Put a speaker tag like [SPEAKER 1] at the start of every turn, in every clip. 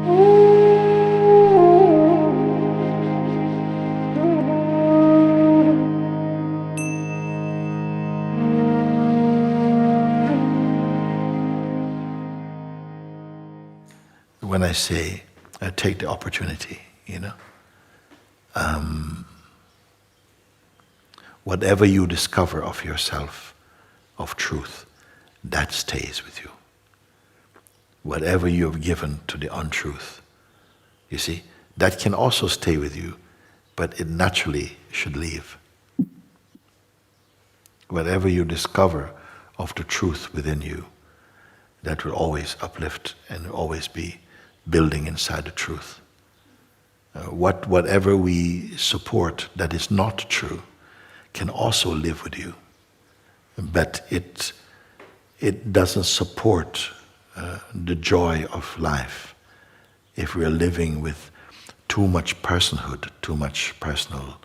[SPEAKER 1] When I say, take the opportunity, whatever you discover of yourself, of truth, that stays with you. Whatever you have given to the untruth, you see, that can also stay with you, but it naturally should leave. Whatever you discover of the truth within you, that will always uplift and always be building inside the truth. Whatever we support that is not true can also live with you, but it doesn't support the joy of life if we are living with too much personhood, too much personal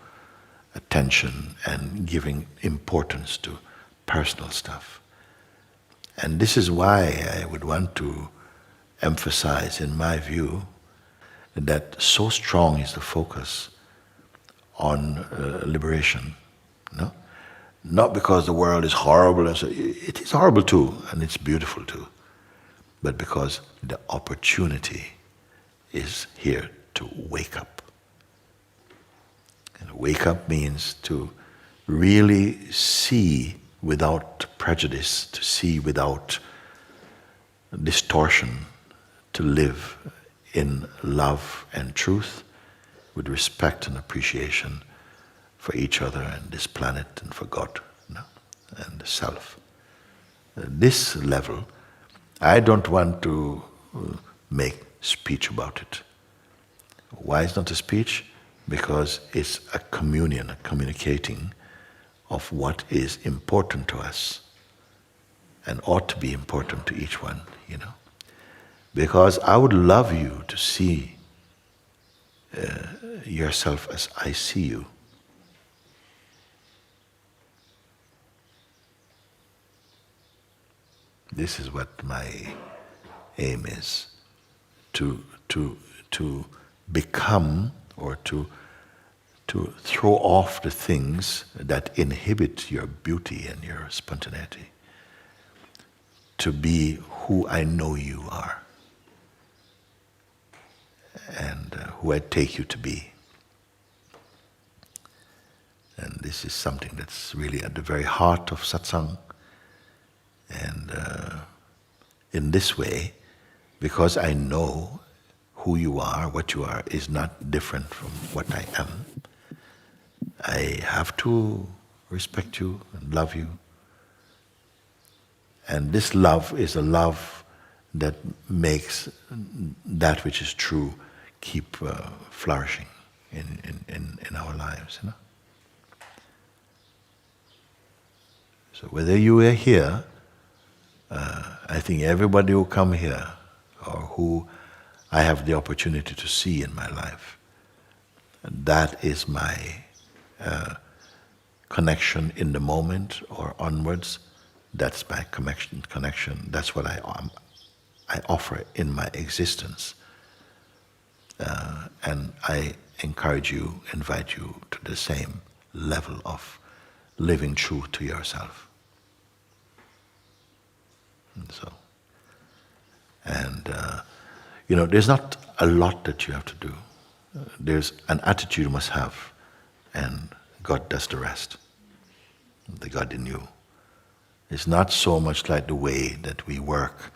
[SPEAKER 1] attention and giving importance to personal stuff. And this is why I would want to emphasize, in my view, that so strong is the focus on liberation. No? Not because the world is horrible, and so it is horrible too, and it's beautiful too, but because the opportunity is here to wake up. And wake up means to really see without prejudice, to see without distortion, to live in love and truth, with respect and appreciation for each other and this planet and for God, and the self. This level, I don't want to make speech about it. Why is not a speech? Because it's a communion, a communicating of what is important to us and ought to be important to each one, Because I would love you to see yourself as I see you. This is what my aim is, to become or to throw off the things that inhibit your beauty and your spontaneity, to be who I know you are and who I take you to be. And this is something that's really at the very heart of satsang. And in this way, because I know who you are, what you are, is not different from what I am, I have to respect you and love you. And this love is a love that makes that which is true keep flourishing in our lives. So whether you are here, I think everybody who come here, or who I have the opportunity to see in my life, that is my connection in the moment or onwards. That's my connection. That's what I offer in my existence. And I encourage you, invite you to the same level of living true to yourself. There's not a lot that you have to do. There's an attitude you must have, and God does the rest. The God in you. It's not so much like the way that we work,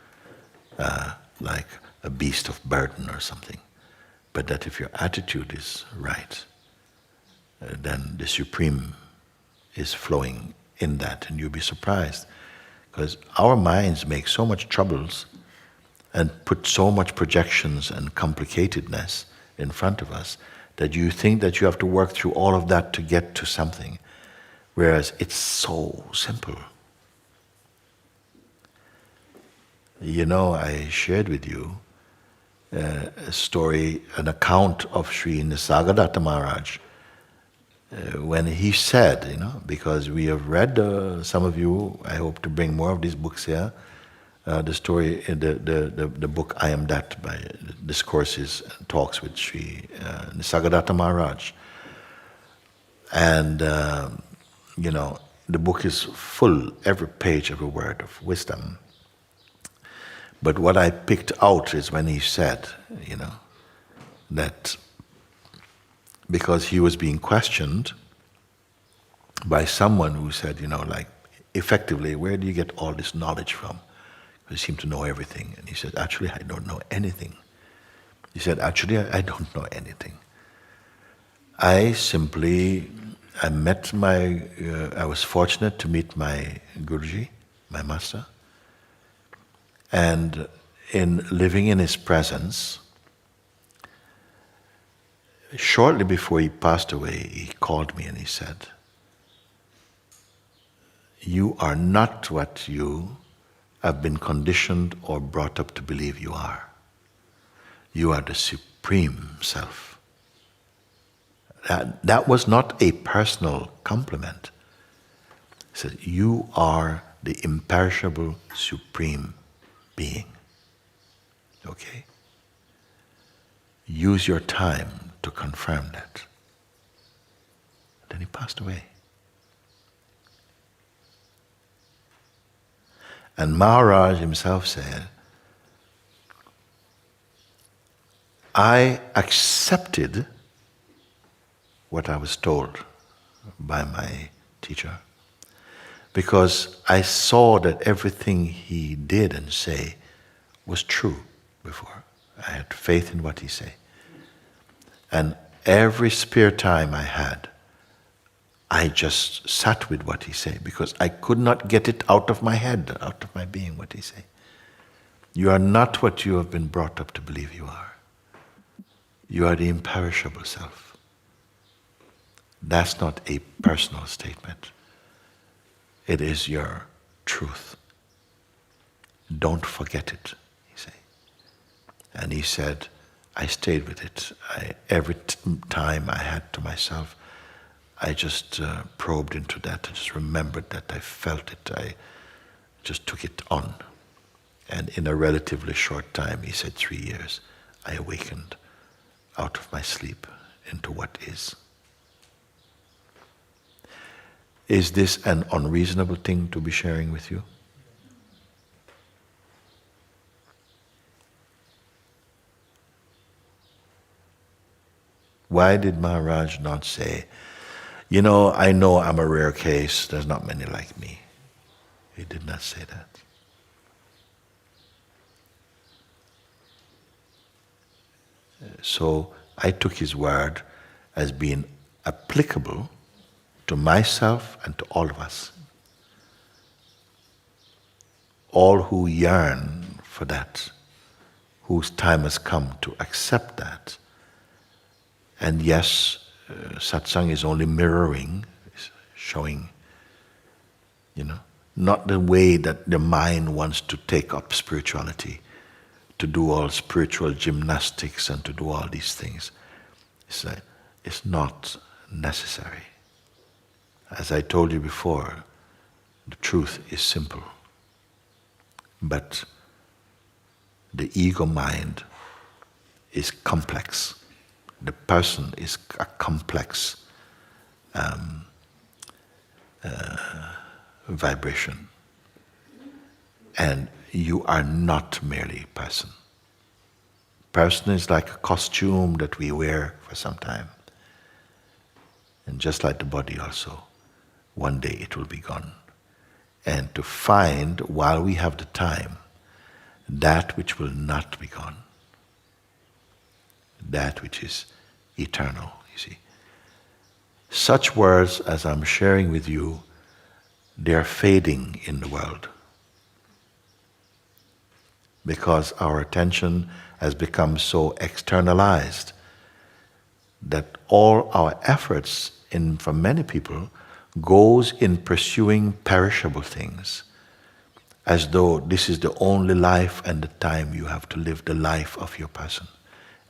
[SPEAKER 1] like a beast of burden or something, but that if your attitude is right, then the Supreme is flowing in that, and you'll be surprised. Because our minds make so much troubles and put so much projections and complicatedness in front of us that you think that you have to work through all of that to get to something, whereas it's so simple. I shared with you a story, an account of Sri Nisargadatta Maharaj, when he said, because we have read, some of you, I hope to bring more of these books here, the story in the book I Am That by Discourses and Talks with Sri Nisargadatta Maharaj. And, the book is full, every page, every word of wisdom. But what I picked out is when he said, that because he was being questioned by someone who said, effectively, where do you get all this knowledge from? You seem to know everything. And he said, actually, I don't know anything. He said, actually, I don't know anything. I was fortunate to meet my Guruji, my master. And in living in his presence, shortly before he passed away, he called me and he said, you are not what you have been conditioned or brought up to believe you are. You are the Supreme Self. That was not a personal compliment. He said, you are the imperishable Supreme Being. Okay? Use your time to confirm that. Then he passed away. And Maharaj himself said, I accepted what I was told by my teacher because I saw that everything he did and say was true before. I had faith in what he said. And every spare time I had, I just sat with what he said because I could not get it out of my head, out of my being, what he said. You are not what you have been brought up to believe you are. You are the imperishable self. That's not a personal statement. It is your truth. Don't forget it, he said. And he said, I stayed with it. Every time I had to myself, I just probed into that. I just remembered that. I felt it. I just took it on. And in a relatively short time, he said 3 years, I awakened out of my sleep into what is. Is this an unreasonable thing to be sharing with you? Why did Maharaj not say, I know I'm a rare case, there's not many like me? He did not say that. So I took his word as being applicable to myself and to all of us. All who yearn for that, whose time has come to accept that. And yes, satsang is only mirroring, showing, not the way that the mind wants to take up spirituality, to do all spiritual gymnastics and to do all these things. It's not necessary. As I told you before, the truth is simple. But the ego mind is complex. The person is a complex vibration. And you are not merely a person. Person is like a costume that we wear for some time. And just like the body also, one day it will be gone. And to find, while we have the time, that which will not be gone. That which is eternal, you see. Such words as I'm sharing with you, they are fading in the world. Because our attention has become so externalized that all our efforts, for many people, goes in pursuing perishable things, as though this is the only life and the time you have to live the life of your person.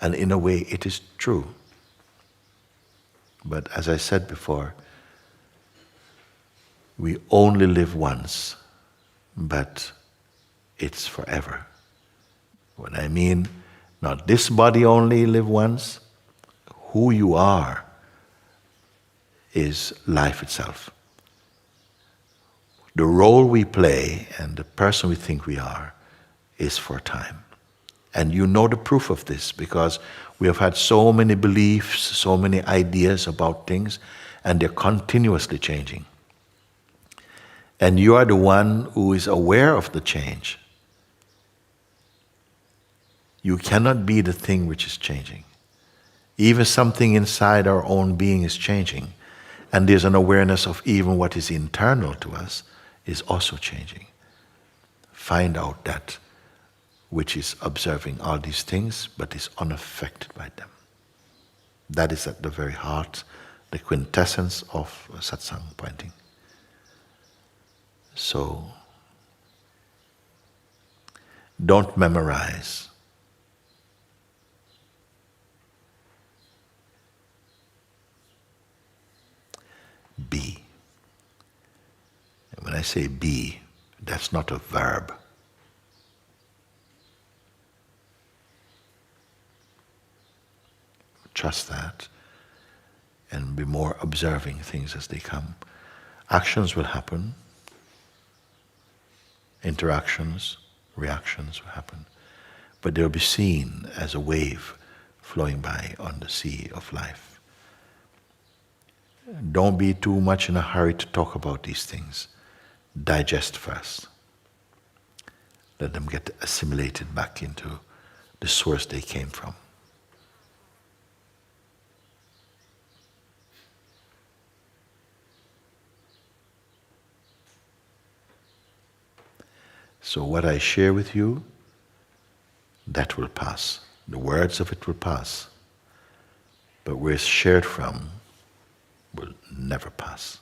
[SPEAKER 1] And in a way, it is true. But as I said before, we only live once, but it's forever. What I mean, not this body only live once, who you are is life itself. The role we play and the person we think we are is for a time. And you know the proof of this because we have had so many beliefs, so many ideas about things, and they're continuously changing. And you are the one who is aware of the change. You cannot be the thing which is changing. Even something inside our own being is changing. And there's an awareness of even what is internal to us is also changing. Find out that which is observing all these things but is unaffected by them. That is at the very heart, the quintessence of satsang pointing. So, don't memorize. Be. And when I say be, that's not a verb. Trust that and be more observing things as they come. Actions will happen. Interactions, reactions will happen. But they'll be seen as a wave flowing by on the sea of life. Don't be too much in a hurry to talk about these things. Digest first. Let them get assimilated back into the source they came from. So what I share with you, that will pass. The words of it will pass. But where it's shared from will never pass.